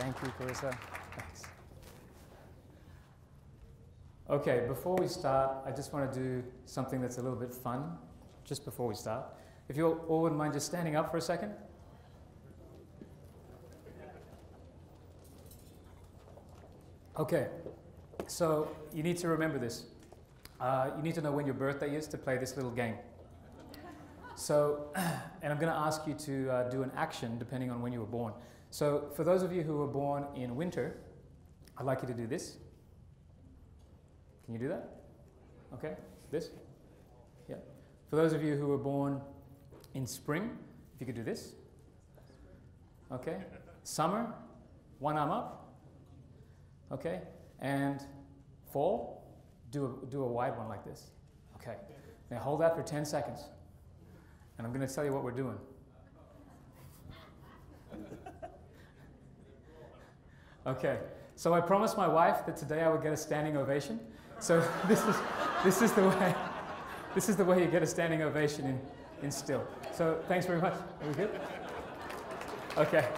Thank you, Carissa. Thanks. Okay, before we start, I just want to do something that's a little bit fun, just before we start. If you all wouldn't mind just standing up for a second. Okay, so you need to remember this. You need to know when your birthday is to play this little game. So, and I'm going to ask you to do an action depending on when you were born. So, for those of you who were born in winter, I'd like you to do this. Can you do that? Okay, this? Yeah. For those of you who were born in spring, if you could do this. Okay. Summer, one arm up. Okay. And fall, do a wide one like this. Okay. Now hold that for 10 seconds. And I'm going to tell you what we're doing. Okay. So I promised my wife that today I would get a standing ovation. So this is the way you get a standing ovation in still. So thanks very much. Are we good? Okay.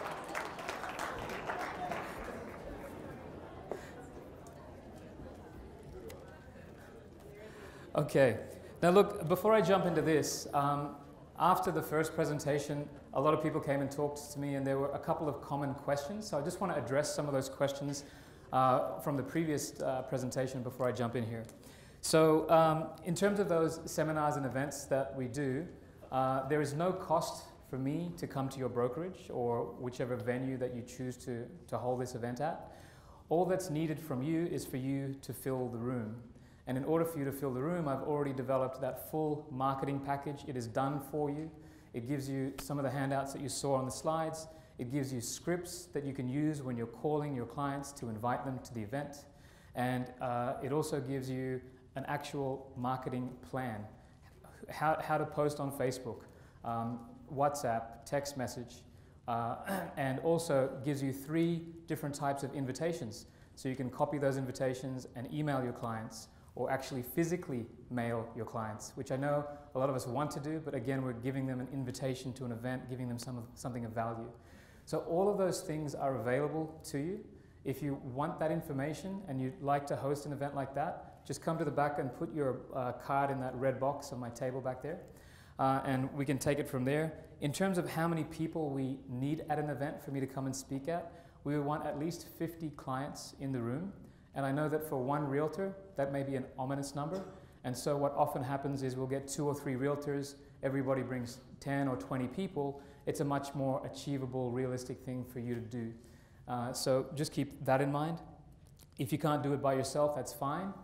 Okay. Now look, before I jump into this, after the first presentation, a lot of people came and talked to me, and there were a couple of common questions. So I just want to address some of those questions from the previous presentation before I jump in here. So in terms of those seminars and events that we do, there is no cost for me to come to your brokerage or whichever venue that you choose to hold this event at. All that's needed from you is for you to fill the room. And in order for you to fill the room, I've already developed that full marketing package. It is done for you. It gives you some of the handouts that you saw on the slides. It gives you scripts that you can use when you're calling your clients to invite them to the event. And it also gives you an actual marketing plan. How to post on Facebook, WhatsApp, text message, and also gives you 3 different types of invitations. So you can copy those invitations and email your clients, or actually physically mail your clients, which I know a lot of us want to do, but again, we're giving them an invitation to an event, giving them something of value. So all of those things are available to you. If you want that information and you'd like to host an event like that, just come to the back and put your card in that red box on my table back there, and we can take it from there. In terms of how many people we need at an event for me to come and speak at, we would want at least 50 clients in the room. And I know that for one realtor, that may be an ominous number. And so what often happens is we'll get 2 or 3 realtors, everybody brings 10 or 20 people. It's a much more achievable, realistic thing for you to do. So just keep that in mind. If you can't do it by yourself, that's fine.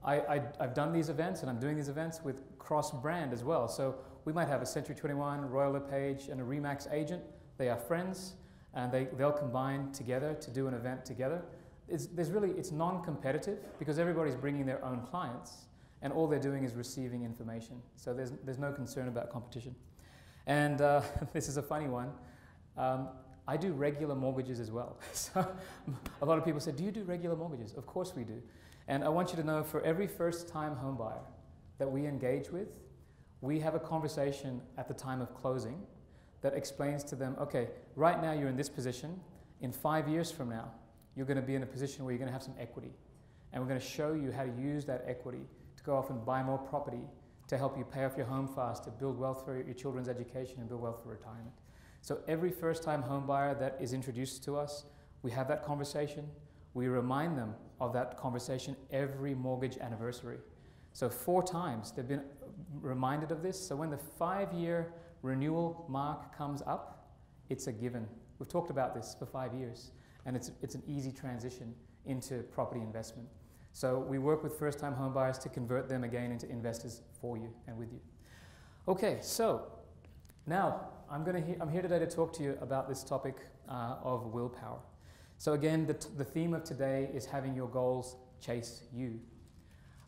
I've done these events, and I'm doing these events with cross-brand as well. So we might have a Century 21, Royal LePage, and a RE/MAX agent. They are friends, and they'll combine together to do an event together. It's non-competitive because everybody's bringing their own clients, and all they're doing is receiving information. So there's no concern about competition. And this is a funny one. I do regular mortgages as well. So a lot of people say, do you do regular mortgages? Of course we do. And I want you to know, for every first-time home buyer that we engage with, we have a conversation at the time of closing that explains to them, okay, right now you're in this position. In 5 years from now, you're going to be in a position where you're going to have some equity. And we're going to show you how to use that equity to go off and buy more property, to help you pay off your home faster, build wealth for your children's education, and build wealth for retirement. So every first-time home buyer that is introduced to us, we have that conversation. We remind them of that conversation every mortgage anniversary. So 4 times they've been reminded of this. So when the 5-year renewal mark comes up, it's a given. We've talked about this for 5 years. And it's an easy transition into property investment. So we work with first-time home buyers to convert them again into investors for you and with you. Okay, so now I'm here today to talk to you about this topic of willpower. So again, the theme of today is having your goals chase you.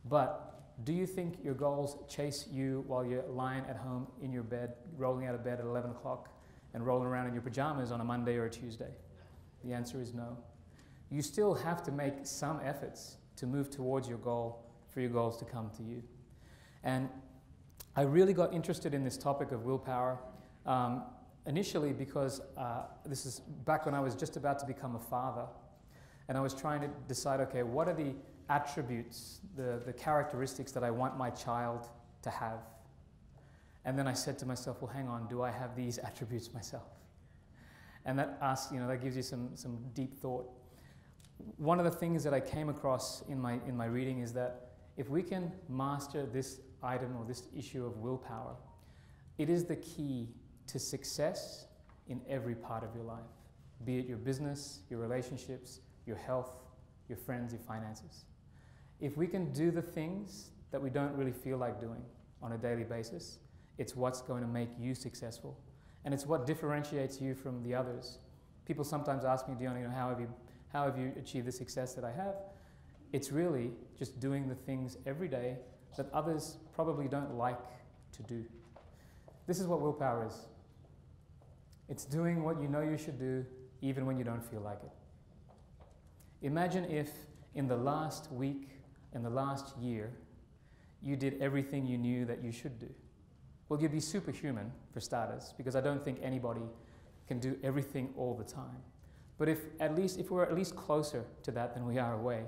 But do you think your goals chase you while you're lying at home in your bed, rolling out of bed at 11 o'clock and rolling around in your pajamas on a Monday or a Tuesday? The answer is no. You still have to make some efforts to move towards your goal, for your goals to come to you. And I really got interested in this topic of willpower Initially because this is back when I was just about to become a father, and I was trying to decide, okay, what are the attributes, the characteristics that I want my child to have? And then I said to myself, well, hang on, do I have these attributes myself? And that asks, that gives you some deep thought. One of the things that I came across in my reading is that if we can master this item or this issue of willpower, it is the key to success in every part of your life, be it your business, your relationships, your health, your friends, your finances. If we can do the things that we don't really feel like doing on a daily basis, it's what's going to make you successful. And it's what differentiates you from the others. People sometimes ask me, Dion, how have you achieved the success that I have? It's really just doing the things every day that others probably don't like to do. This is what willpower is. It's doing what you know you should do even when you don't feel like it. Imagine if in the last week, in the last year, you did everything you knew that you should do. Well, you'd be superhuman, for starters, because I don't think anybody can do everything all the time. But if we're at least closer to that than we are away,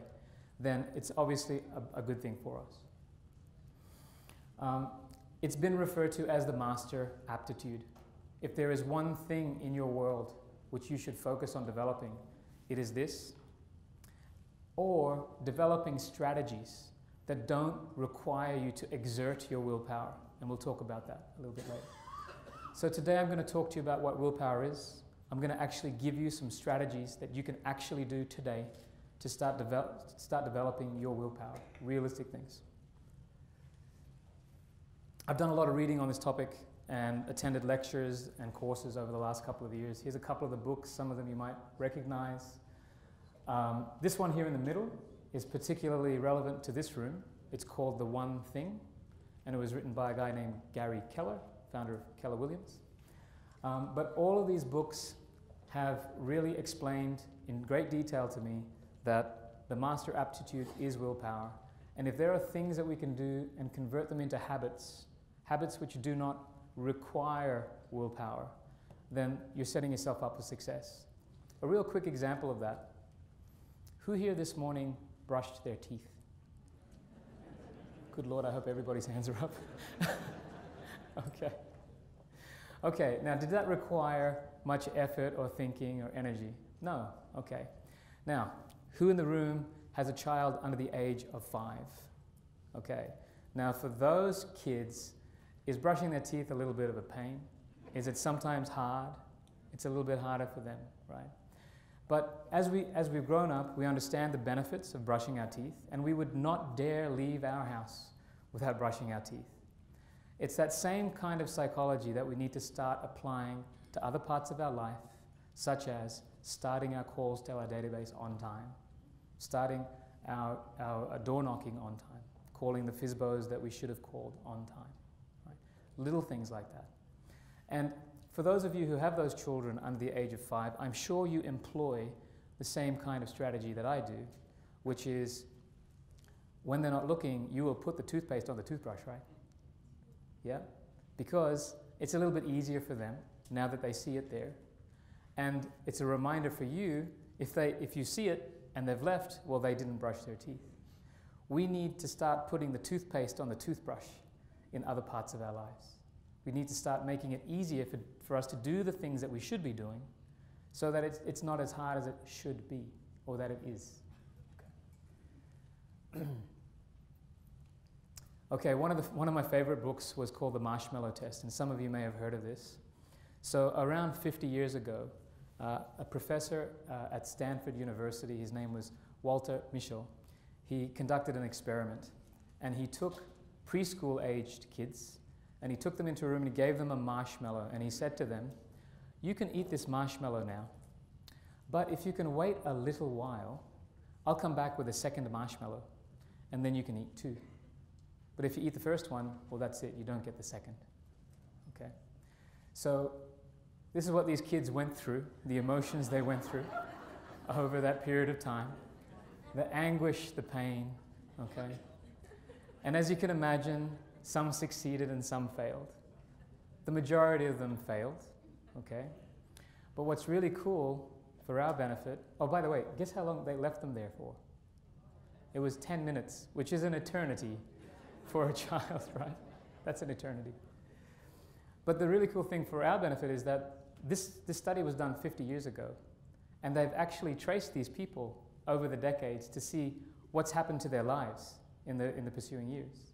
then it's obviously a good thing for us. It's been referred to as the master aptitude. If there is one thing in your world which you should focus on developing, it is this, or developing strategies that don't require you to exert your willpower. And we'll talk about that a little bit later. So today I'm going to talk to you about what willpower is. I'm going to actually give you some strategies that you can actually do today to start developing your willpower, realistic things. I've done a lot of reading on this topic and attended lectures and courses over the last couple of years. Here's a couple of the books, some of them you might recognize. This one here in the middle is particularly relevant to this room. It's called The One Thing, and it was written by a guy named Gary Keller, founder of Keller Williams. But all of these books have really explained in great detail to me that the master aptitude is willpower. And if there are things that we can do and convert them into habits which do not require willpower, then you're setting yourself up for success. A real quick example of that. Who here this morning brushed their teeth? Good Lord, I hope everybody's hands are up. Okay. Okay, now did that require much effort or thinking or energy? No. Okay. Now, who in the room has a child under the age of 5? Okay. Now, for those kids, is brushing their teeth a little bit of a pain? Is it sometimes hard? It's a little bit harder for them, right? But as we've grown up, we understand the benefits of brushing our teeth, and we would not dare leave our house without brushing our teeth. It's that same kind of psychology that we need to start applying to other parts of our life, such as starting our calls to our database on time, starting our door knocking on time, calling the FISBOs that we should have called on time. Right? Little things like that. And for those of you who have those children under the age of 5, I'm sure you employ the same kind of strategy that I do, which is when they're not looking, you will put the toothpaste on the toothbrush, right? Yeah? Because it's a little bit easier for them now that they see it there. And it's a reminder for you, if you see it and they've left, well, they didn't brush their teeth. We need to start putting the toothpaste on the toothbrush in other parts of our lives. We need to start making it easier for us to do the things that we should be doing so that it's not as hard as it should be, or that it is. Okay. Okay, one of my favorite books was called The Marshmallow Test, and some of you may have heard of this. So around 50 years ago, a professor at Stanford University, his name was Walter Mischel, he conducted an experiment, and he took preschool-aged kids, and he took them into a room and he gave them a marshmallow, and he said to them, you can eat this marshmallow now, but if you can wait a little while, I'll come back with a second marshmallow, and then you can eat 2. But if you eat the first one, well, that's it. You don't get the second. Okay? So this is what these kids went through, the emotions they went through over that period of time, the anguish, the pain, okay? And as you can imagine, some succeeded and some failed. The majority of them failed, okay? But what's really cool for our benefit, oh, by the way, guess how long they left them there for? It was 10 minutes, which is an eternity for a child, right? That's an eternity. But the really cool thing for our benefit is that this study was done 50 years ago, and they've actually traced these people over the decades to see what's happened to their lives in the pursuing years.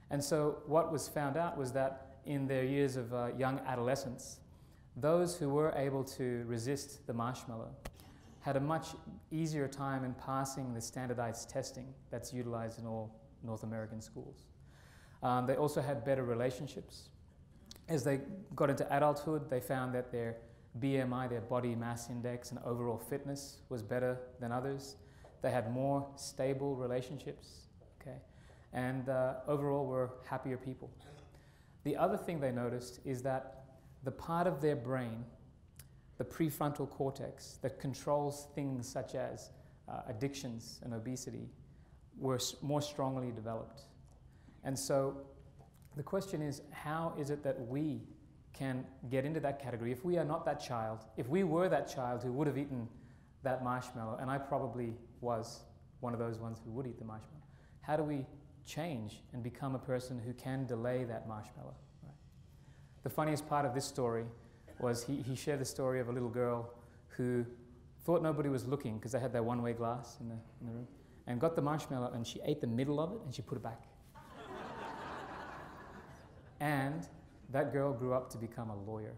And so what was found out was that in their years of young adolescence, those who were able to resist the marshmallow had a much easier time in passing the standardized testing that's utilized in all North American schools. They also had better relationships. As they got into adulthood, they found that their BMI, their body mass index, and overall fitness was better than others. They had more stable relationships, okay? And overall were happier people. The other thing they noticed is that the part of their brain, the prefrontal cortex, that controls things such as addictions and obesity, were more strongly developed. And so the question is, how is it that we can get into that category? If we are not that child, if we were that child who would have eaten that marshmallow, and I probably was one of those ones who would eat the marshmallow, how do we change and become a person who can delay that marshmallow? Right? The funniest part of this story was he shared the story of a little girl who thought nobody was looking because they had their one-way glass in the room, and got the marshmallow and she ate the middle of it and she put it back. And that girl grew up to become a lawyer.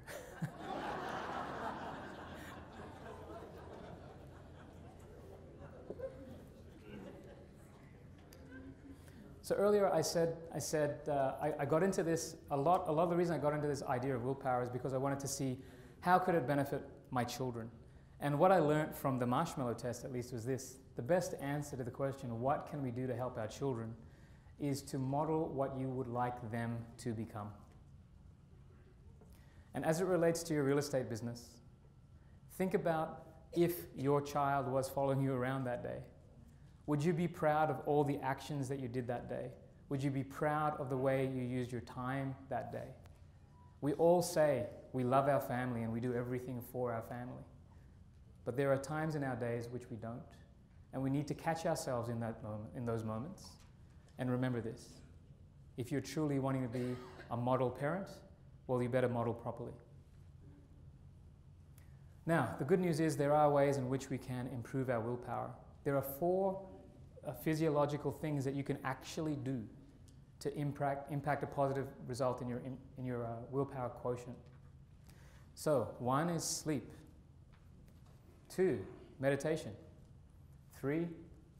So earlier I said I got into this a lot of the reason I got into this idea of willpower is because I wanted to see how could it benefit my children. And what I learned from the marshmallow test, at least, was this: the best answer to the question, what can we do to help our children, is to model what you would like them to become. And as it relates to your real estate business, think about if your child was following you around that day. Would you be proud of all the actions that you did that day? Would you be proud of the way you used your time that day? We all say we love our family and we do everything for our family. But there are times in our days which we don't. And we need to catch ourselves in that moment, in those moments. And remember this: if you're truly wanting to be a model parent, well, you better model properly. Now, the good news is there are ways in which we can improve our willpower. There are 4 physiological things that you can actually do to impact a positive result in your willpower quotient. So, 1 is sleep. 2, meditation. 3,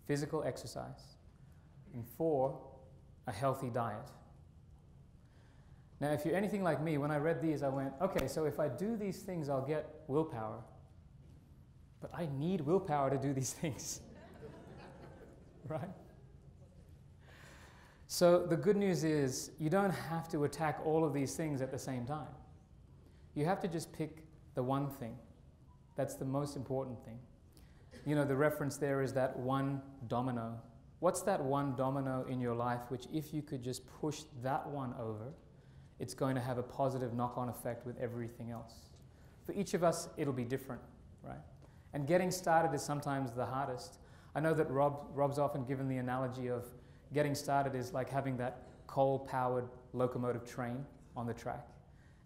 physical exercise. And 4, a healthy diet. Now, if you're anything like me, when I read these, I went, okay, so if I do these things, I'll get willpower. But I need willpower to do these things. Right? So the good news is you don't have to attack all of these things at the same time. You have to just pick the one thing. That's the most important thing. You know, the reference there is that one domino. What's that one domino in your life which, if you could just push that one over, it's going to have a positive knock-on effect with everything else? For each of us, it'll be different, right? And getting started is sometimes the hardest. I know that Rob's often given the analogy of getting started is like having that coal-powered locomotive train on the track.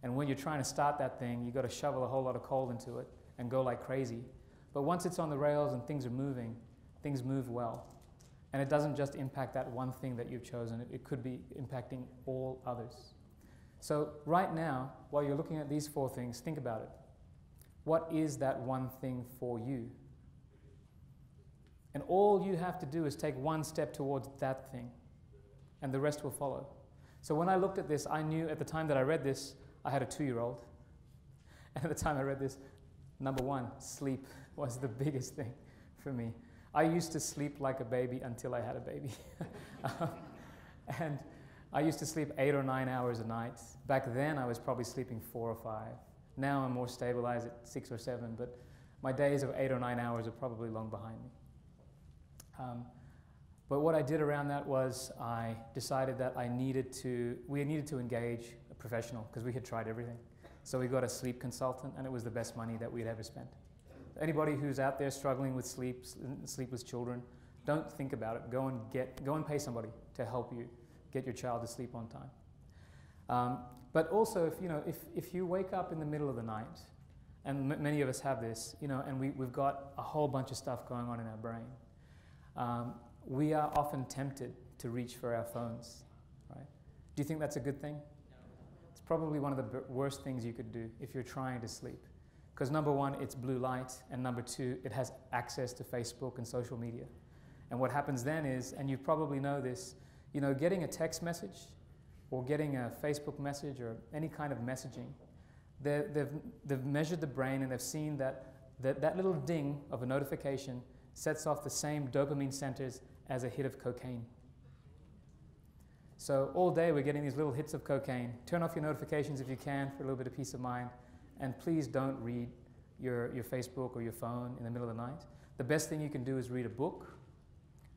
And when you're trying to start that thing, you've got to shovel a whole lot of coal into it and go like crazy. But once it's on the rails and things are moving, things move well. And it doesn't just impact that one thing that you've chosen. It could be impacting all others. So right now, while you're looking at these 4 things, think about it. What is that one thing for you? And all you have to do is take one step towards that thing, and the rest will follow. So when I looked at this, I knew at the time that I read this, I had a 2-year-old. And at the time I read this, number 1, sleep was the biggest thing for me. I used to sleep like a baby until I had a baby. And I used to sleep 8 or 9 hours a night. Back then, I was probably sleeping 4 or 5. Now I'm more stabilized at 6 or 7, but my days of 8 or 9 hours are probably long behind me. But what I did around that was I decided that we needed to engage a professional because we had tried everything. So we got a sleep consultant, and it was the best money that we'd ever spent. Anybody who's out there struggling with sleepless children, don't think about it. Go and pay somebody to help you get your child to sleep on time. But also, if you wake up in the middle of the night, and many of us have this, and we've got a whole bunch of stuff going on in our brain, we are often tempted to reach for our phones, right? Do you think that's a good thing? No. It's probably one of the worst things you could do if you're trying to sleep. Because number one, it's blue light, and number two, it has access to Facebook and social media. And what happens then is, and you probably know this, getting a text message or getting a Facebook message or any kind of messaging, they've measured the brain and they've seen that little ding of a notification sets off the same dopamine centers as a hit of cocaine. So all day we're getting these little hits of cocaine. Turn off your notifications if you can for a little bit of peace of mind. And please don't read your Facebook or your phone in the middle of the night. The best thing you can do is read a book,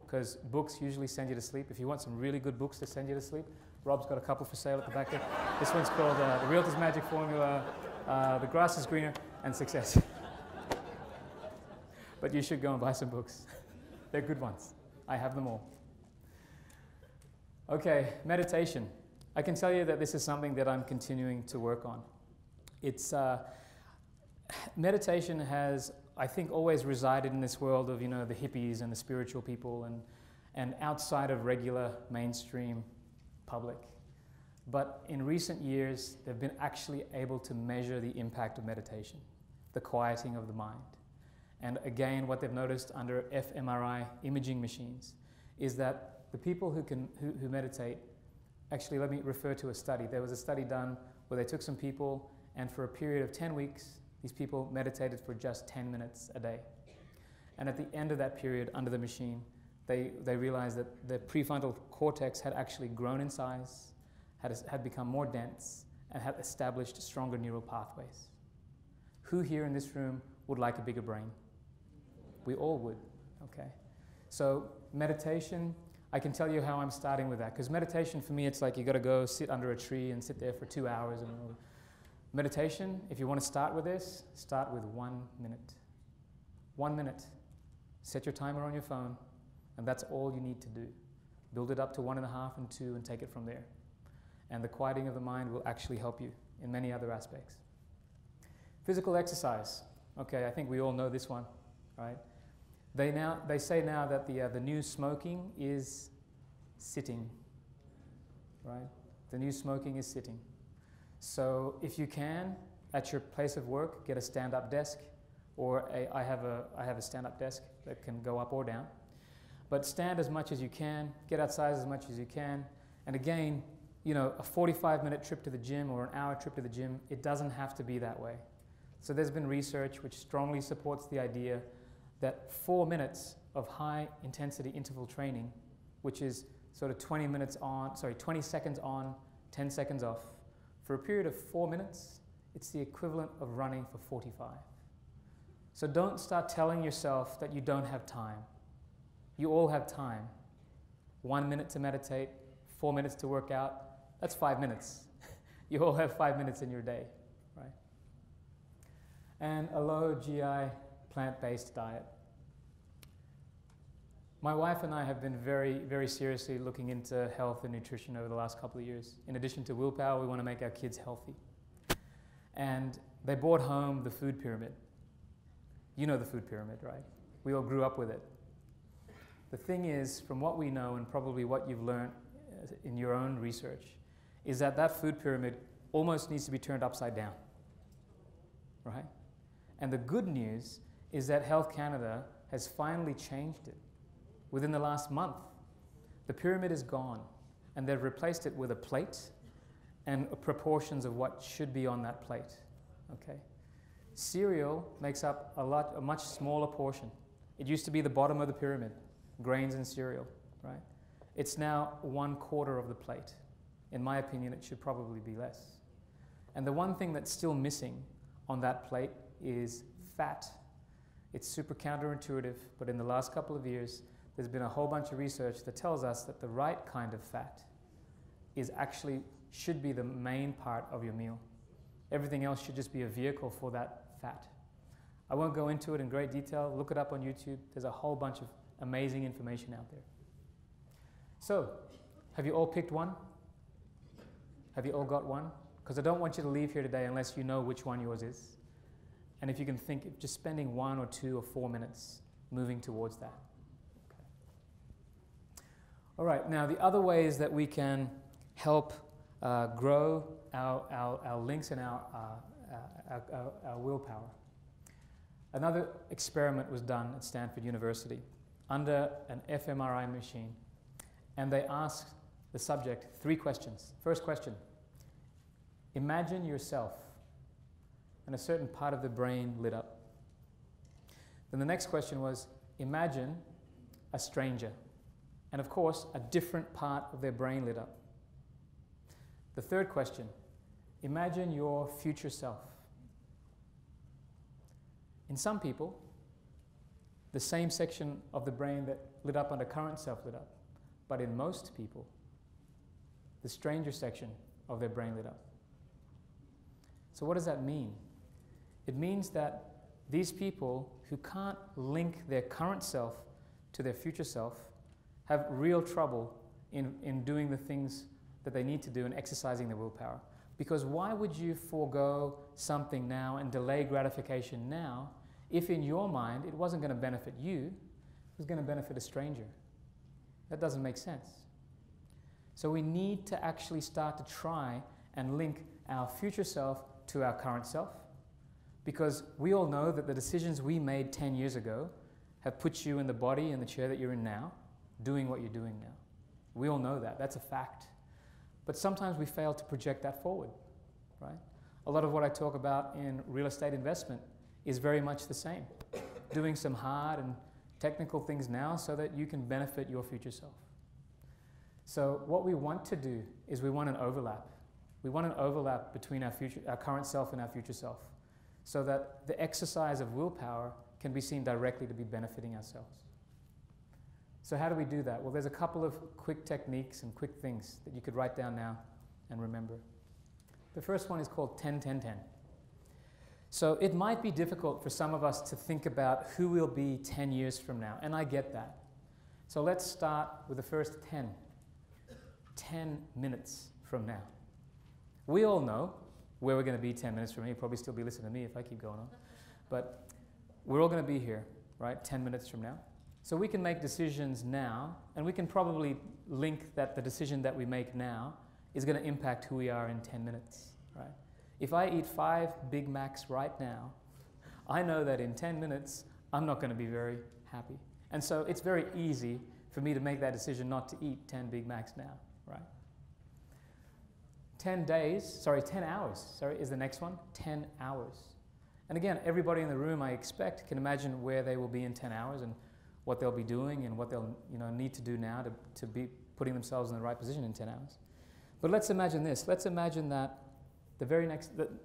because books usually send you to sleep. If you want some really good books to send you to sleep, Rob's got a couple for sale at the back there. This one's called The Realtor's Magic Formula, The Grass is Greener, and Success. But you should go and buy some books. They're good ones. I have them all. Okay, meditation. I can tell you that this is something that I'm continuing to work on. Meditation has, I think, always resided in this world of, the hippies and the spiritual people and outside of regular mainstream public. But in recent years, they've been actually able to measure the impact of meditation, the quieting of the mind. And again, what they've noticed under fMRI imaging machines is that the people who meditate, actually let me refer to a study. There was a study done where they took some people, and for a period of 10 weeks, these people meditated for just 10 minutes a day. And at the end of that period under the machine, they realized that the prefrontal cortex had actually grown in size, had become more dense, and had established stronger neural pathways. Who here in this room would like a bigger brain? We all would, okay? So meditation, I can tell you how I'm starting with that, because meditation for me, it's like you got to go sit under a tree and sit there for 2 hours. Meditation, if you want to start with this, start with 1 minute. 1 minute. Set your timer on your phone, and that's all you need to do. Build it up to 1.5 and 2 and take it from there. And the quieting of the mind will actually help you in many other aspects. Physical exercise. Okay, I think we all know this one, right? They say now that the new smoking is sitting, right? The new smoking is sitting. So if you can, at your place of work, get a stand-up desk, or I have a stand-up desk that can go up or down. But stand as much as you can, get outside as much as you can, and again, a 45-minute trip to the gym or an hour trip to the gym, it doesn't have to be that way. So there's been research which strongly supports the idea that 4 minutes of high-intensity interval training, which is sort of 20 seconds on, 10 seconds off, for a period of 4 minutes, it's the equivalent of running for 45. So don't start telling yourself that you don't have time. You all have time. 1 minute to meditate, 4 minutes to work out, that's 5 minutes. You all have 5 minutes in your day, right? And a low GI plant-based diet. My wife and I have been very, very seriously looking into health and nutrition over the last couple of years. In addition to willpower, we want to make our kids healthy. And they brought home the food pyramid. You know the food pyramid, right? We all grew up with it. The thing is, from what we know and probably what you've learned in your own research, is that that food pyramid almost needs to be turned upside down, right? And the good news is that Health Canada has finally changed it. Within the last month, the pyramid is gone, and they've replaced it with a plate and proportions of what should be on that plate, okay? Cereal makes up a much smaller portion. It used to be the bottom of the pyramid, grains and cereal, right? It's now 1/4 of the plate. In my opinion, it should probably be less. And the one thing that's still missing on that plate is fat. It's super counterintuitive, but in the last couple of years, there's been a whole bunch of research that tells us that the right kind of fat should be the main part of your meal. Everything else should just be a vehicle for that fat. I won't go into it in great detail. Look it up on YouTube. There's a whole bunch of amazing information out there. So, have you all picked one? Have you all got one? Because I don't want you to leave here today unless you know which one yours is. And if you can think of just spending 1 or 2 or 4 minutes moving towards that. Okay. All right, now the other ways that we can help grow our links and our willpower. Another experiment was done at Stanford University under an fMRI machine, and they asked the subject 3 questions. First question, imagine yourself, and a certain part of the brain lit up. Then the next question was, imagine a stranger, and of course, a different part of their brain lit up. The third question, imagine your future self. In some people, the same section of the brain that lit up under current self lit up, but in most people, the stranger section of their brain lit up. So what does that mean? It means that these people who can't link their current self to their future self have real trouble in doing the things that they need to do and exercising their willpower. Because why would you forego something now and delay gratification now if in your mind it wasn't going to benefit you, it was going to benefit a stranger? That doesn't make sense. So we need to actually start to try and link our future self to our current self, because we all know that the decisions we made 10 years ago have put you in the body and the chair that you're in now, doing what you're doing now. We all know that. That's a fact. But sometimes we fail to project that forward, right? A lot of what I talk about in real estate investment is very much the same. Doing some hard and technical things now so that you can benefit your future self. So what we want to do is we want an overlap. We want an overlap between our current self and our future self, so that the exercise of willpower can be seen directly to be benefiting ourselves. So how do we do that? Well, there's a couple of quick techniques and quick things that you could write down now and remember. The first one is called 10-10-10. So it might be difficult for some of us to think about who we'll be 10 years from now, and I get that. So let's start with the first 10 minutes from now. We all know where we're going to be 10 minutes from now. You'll probably still be listening to me if I keep going on. But we're all going to be here, right, 10 minutes from now. So we can make decisions now, and we can probably link that the decision that we make now is going to impact who we are in 10 minutes, right? If I eat 5 Big Macs right now, I know that in 10 minutes, I'm not going to be very happy. And so it's very easy for me to make that decision not to eat 10 Big Macs now, right? 10 hours, is the next one. 10 hours. And again, everybody in the room, I expect, can imagine where they will be in 10 hours and what they'll be doing and what they'll need to do now to be putting themselves in the right position in 10 hours. But let's imagine this. Let's imagine that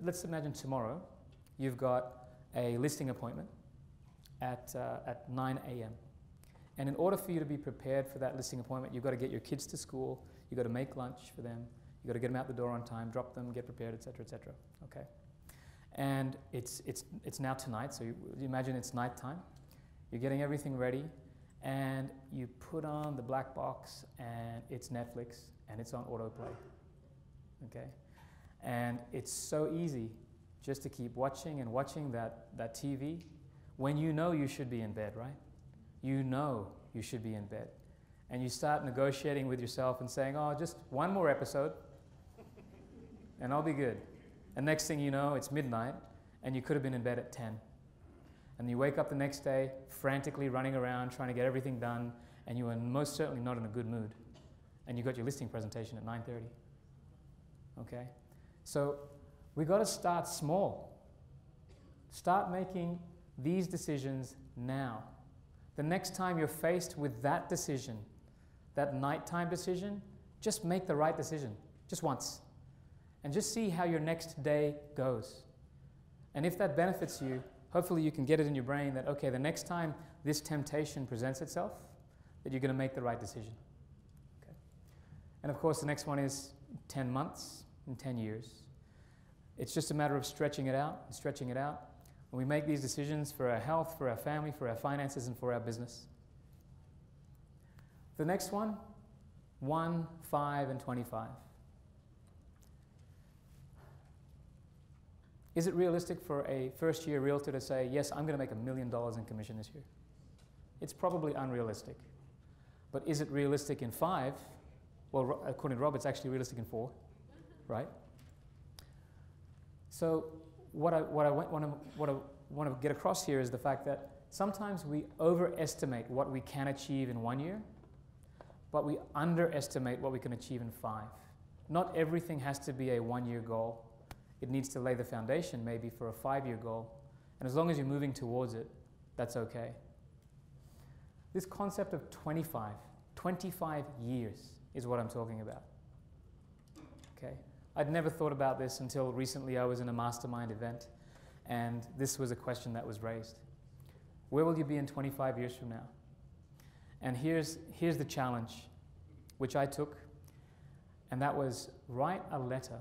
let's imagine tomorrow you've got a listing appointment at 9 a.m. And in order for you to be prepared for that listing appointment, you've got to get your kids to school, you've got to make lunch for them, you've got to get them out the door on time, drop them, get prepared, etc., etc. Okay? And it's now tonight, so you imagine it's nighttime. You're getting everything ready, and you put on the black box, and it's Netflix, and it's on autoplay. Okay? And it's so easy just to keep watching and watching that TV when you know you should be in bed, right? You know you should be in bed. And you start negotiating with yourself and saying, oh, just one more episode, and I'll be good. And next thing you know, it's midnight, and you could have been in bed at 10. And you wake up the next day, frantically running around, trying to get everything done, and you are most certainly not in a good mood. And you got your listing presentation at 9:30. Okay? So we've got to start small. Start making these decisions now. The next time you're faced with that decision, that nighttime decision, just make the right decision, just once. And just see how your next day goes. And if that benefits you, hopefully you can get it in your brain that, okay, the next time this temptation presents itself, that you're going to make the right decision. Okay. And of course, the next one is 10 months and 10 years. It's just a matter of stretching it out and stretching it out. And we make these decisions for our health, for our family, for our finances, and for our business. The next one, 1, 5, and 25. Is it realistic for a first-year realtor to say, yes, I'm going to make $1 million in commission this year? It's probably unrealistic. But is it realistic in 5? Well, according to Rob, it's actually realistic in 4, right? So what I want to get across here is the fact that sometimes we overestimate what we can achieve in 1 year, but we underestimate what we can achieve in 5. Not everything has to be a 1-year goal. It needs to lay the foundation maybe for a 5-year goal. And as long as you're moving towards it, that's okay. This concept of 25 years is what I'm talking about. Okay? I'd never thought about this until recently. I was in a mastermind event, and this was a question that was raised. Where will you be in 25 years from now? And here's the challenge, which I took, and that was write a letter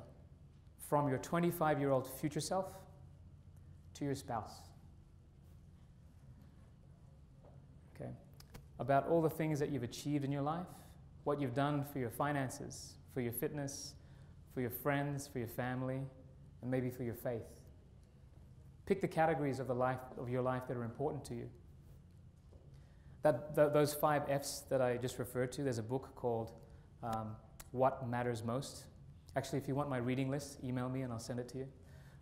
from your 25-year-old future self to your spouse. Okay? About all the things that you've achieved in your life, what you've done for your finances, for your fitness, for your friends, for your family, and maybe for your faith. Pick the categories of your life that are important to you. Those 5 F's that I just referred to, there's a book called What Matters Most. Actually, if you want my reading list, email me and I'll send it to you.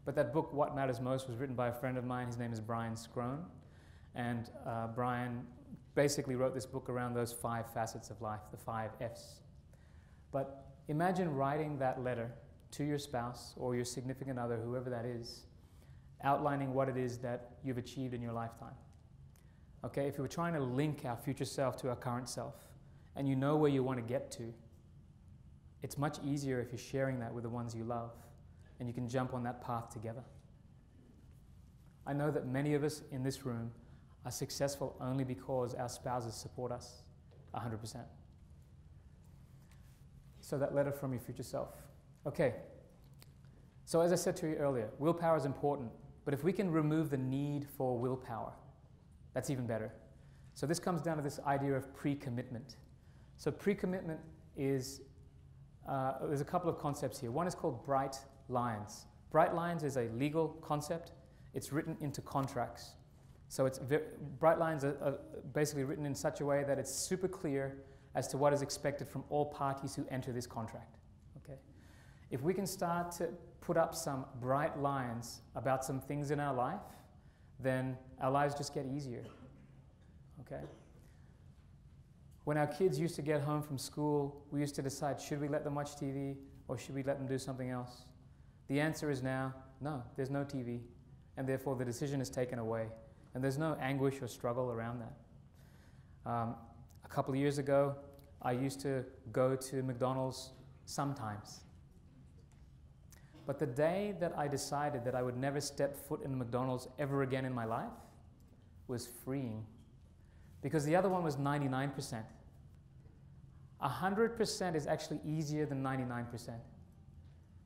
But that book, What Matters Most, was written by a friend of mine. His name is Brian Scrone. And Brian basically wrote this book around those 5 facets of life, the 5 F's. But imagine writing that letter to your spouse or your significant other, whoever that is, outlining what it is that you've achieved in your lifetime. Okay, if you were trying to link our future self to our current self, and you know where you want to get to, it's much easier if you're sharing that with the ones you love, and you can jump on that path together. I know that many of us in this room are successful only because our spouses support us 100%. So that letter from your future self. Okay, so as I said to you earlier, willpower is important, but if we can remove the need for willpower, that's even better. So this comes down to this idea of pre-commitment. So pre-commitment is, there's a couple of concepts here. One is called bright lines. Bright lines is a legal concept. It's written into contracts. So bright lines are basically written in such a way that it's super clear as to what is expected from all parties who enter this contract. Okay? If we can start to put up some bright lines about some things in our life, then our lives just get easier. Okay? When our kids used to get home from school, we used to decide, should we let them watch TV or should we let them do something else? The answer is now, no, there's no TV, and therefore the decision is taken away. And there's no anguish or struggle around that. A couple of years ago, I used to go to McDonald's sometimes. But the day that I decided that I would never step foot in McDonald's ever again in my life was freeing. Because the other one was 99%. 100% is actually easier than 99%.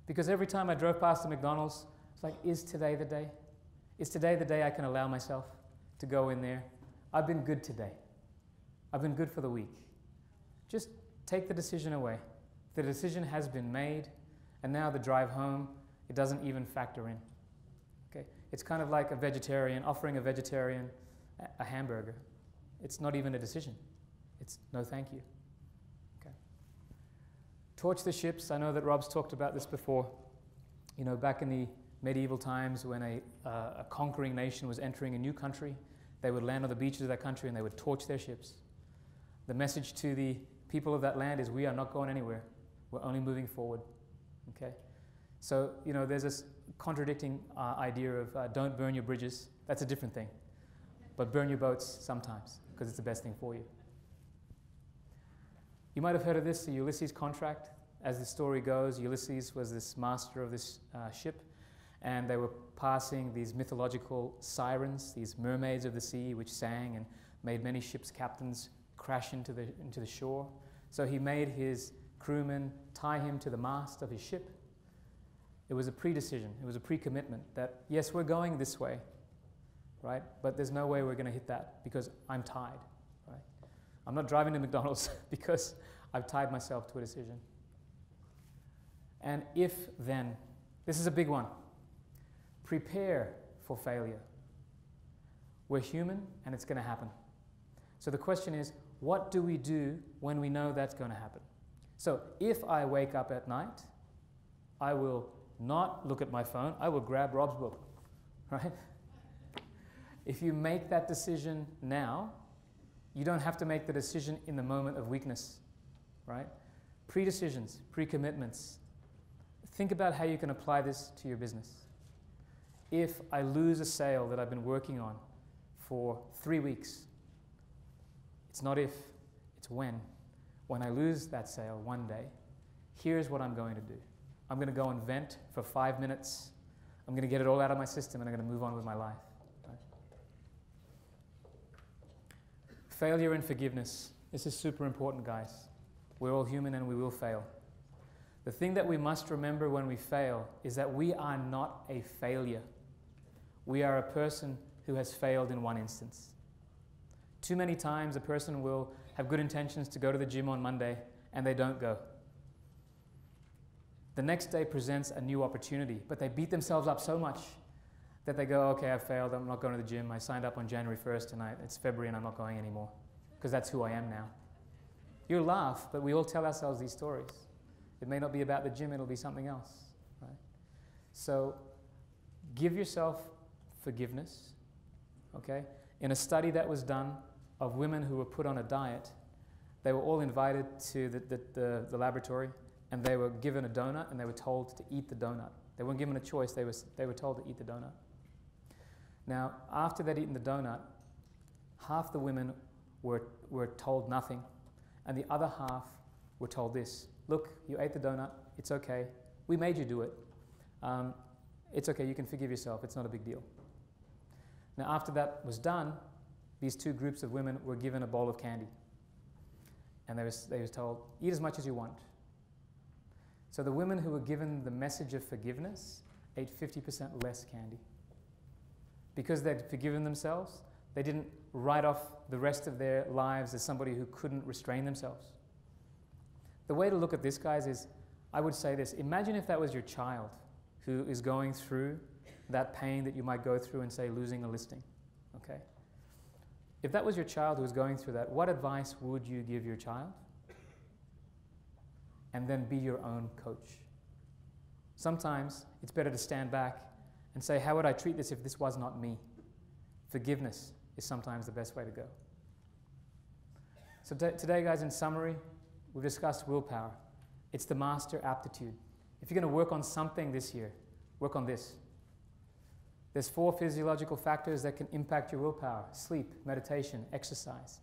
Because every time I drove past the McDonald's, it's like, is today the day? Is today the day I can allow myself to go in there? I've been good today. I've been good for the week. Just take the decision away. The decision has been made, and now the drive home, it doesn't even factor in. Okay? It's kind of like a vegetarian, offering a vegetarian a hamburger. It's not even a decision. It's no thank you. Okay. Torch the ships. I know that Rob's talked about this before. You know, back in the medieval times when a conquering nation was entering a new country, they would land on the beaches of that country and they would torch their ships. The message to the people of that land is, we are not going anywhere. We're only moving forward. Okay? So, you know, there's this contradicting idea of don't burn your bridges. That's a different thing. But burn your boats sometimes, because it's the best thing for you. You might have heard of this, the Ulysses contract. As the story goes, Ulysses was this master of this ship, and they were passing these mythological sirens, these mermaids of the sea, which sang and made many ships' captains crash into the shore. So he made his crewmen tie him to the mast of his ship, It was a pre-decision. It was a pre-commitment that, yes, we're going this way, right? But there's no way we're going to hit that because I'm tied, right? I'm not driving to McDonald's because I've tied myself to a decision. And if then, this is a big one. Prepare for failure. We're human and it's going to happen. So the question is, what do we do when we know that's going to happen? So if I wake up at night, I will not look at my phone, I will grab Rob's book, right? If you make that decision now, you don't have to make the decision in the moment of weakness, right? Pre-decisions, pre-commitments. Think about how you can apply this to your business. If I lose a sale that I've been working on for 3 weeks, it's not if, it's when. When I lose that sale one day, here's what I'm going to do. I'm going to go and vent for 5 minutes. I'm going to get it all out of my system and I'm going to move on with my life. Right? Failure and forgiveness. This is super important, guys. We're all human and we will fail. The thing that we must remember when we fail is that we are not a failure. We are a person who has failed in one instance. Too many times a person will have good intentions to go to the gym on Monday and they don't go. The next day presents a new opportunity, but they beat themselves up so much that they go, okay, I failed, I'm not going to the gym, I signed up on January 1st and it's February and I'm not going anymore because that's who I am now. You'll laugh, but we all tell ourselves these stories. It may not be about the gym, it'll be something else. Right? So give yourself forgiveness. Okay? In a study that was done of women who were put on a diet, they were all invited to the laboratory and they were given a donut and they were told to eat the donut. They weren't given a choice, they were told to eat the donut. Now, after they'd eaten the donut, half the women were told nothing and the other half were told this. Look, you ate the donut, it's okay. We made you do it. It's okay, you can forgive yourself, it's not a big deal. Now, after that was done, these two groups of women were given a bowl of candy. And they were told, eat as much as you want. So the women who were given the message of forgiveness ate 50% less candy. Because they'd forgiven themselves, they didn't write off the rest of their lives as somebody who couldn't restrain themselves. The way to look at this, guys, is I would say this. Imagine if that was your child who is going through that pain that you might go through and, say, losing a listing. Okay? If that was your child who was going through that, what advice would you give your child? And then be your own coach. Sometimes it's better to stand back and say, how would I treat this if this was not me? Forgiveness is sometimes the best way to go. So today, guys, in summary, we've discussed willpower. It's the master aptitude. If you're going to work on something this year, work on this. There's 4 physiological factors that can impact your willpower: sleep, meditation, exercise,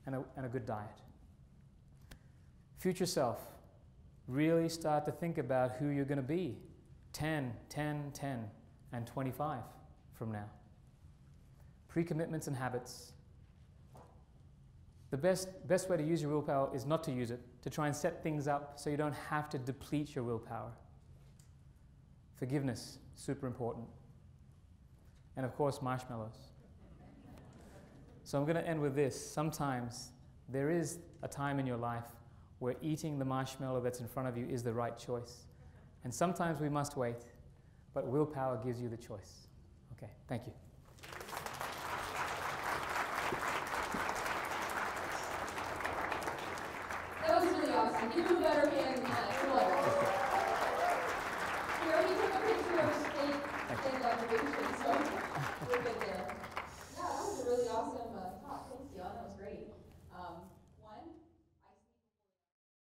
and a good diet. Future self. Really start to think about who you're going to be 10, 10, 10, and 25 from now. Pre-commitments and habits. The best way to use your willpower is not to use it, to try and set things up so you don't have to deplete your willpower. Forgiveness, super important. And of course, marshmallows. So I'm going to end with this. Sometimes there is a time in your life where eating the marshmallow that's in front of you is the right choice. And sometimes we must wait, but willpower gives you the choice. Okay, thank you. That was really awesome. Give him a better hand than that. Come on. We already took a picture of state observation, so we're good there.